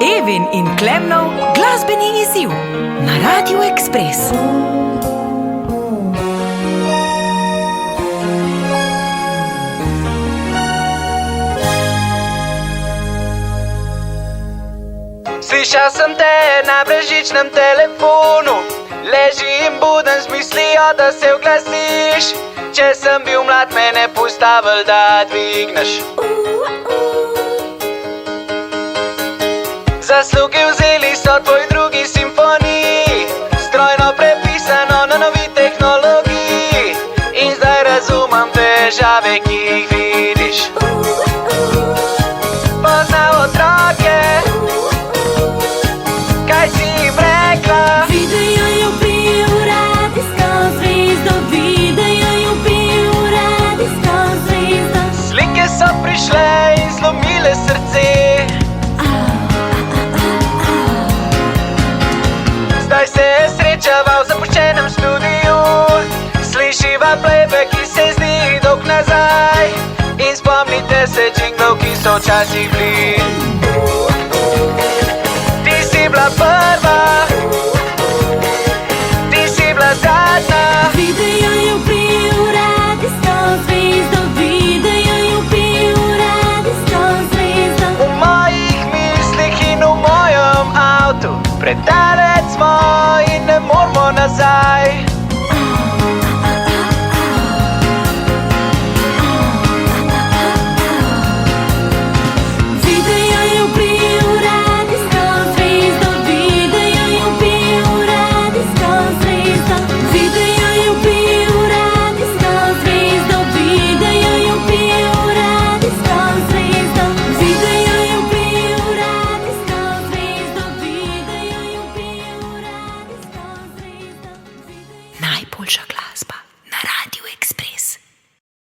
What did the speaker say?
Evin in Klemnov glasbeni izziv na Radiu Ekspres. Slišal sem te na brezžičnem telefonu, ležim buden z mislijo, da se oglasiš. Če sem bil mlad, me ne postavil, da dvigneš. Zasluge vzeli so tvoj drugi simfoniji, strojno prepisano na novi tehnologiji. In zdaj razumem težave, ki jih vidiš. Poznal otroke, kaj si jim rekla? Videjo je bil radijsko zvezdo, videjo je bil radijsko zvezdo. Slike so prišle in zlomile srce. Zdaj se je srečaval v zapuščenem studiu, slišiva playback, ki se zdi dolg nazaj. In spomnite se džinglov, ki so včasih bili. Ti si bila prva, ti si bila zadnja. Videjo je bil radijsko zvezdo, videjo je bil radijsko zvezdo. V mojih mislih in v mojem avtu, predaleč smo in ne moramo nazaj. Videjo je bil radijsko zvezdo, videjo je bil radijsko zvezdo. Videjo je bil radijsko zvezdo, videjo je bil radijsko zvezdo. Videjo je bil radijsko zvezdo, videjo je bil radijsko zvezdo. Najboljša glasba.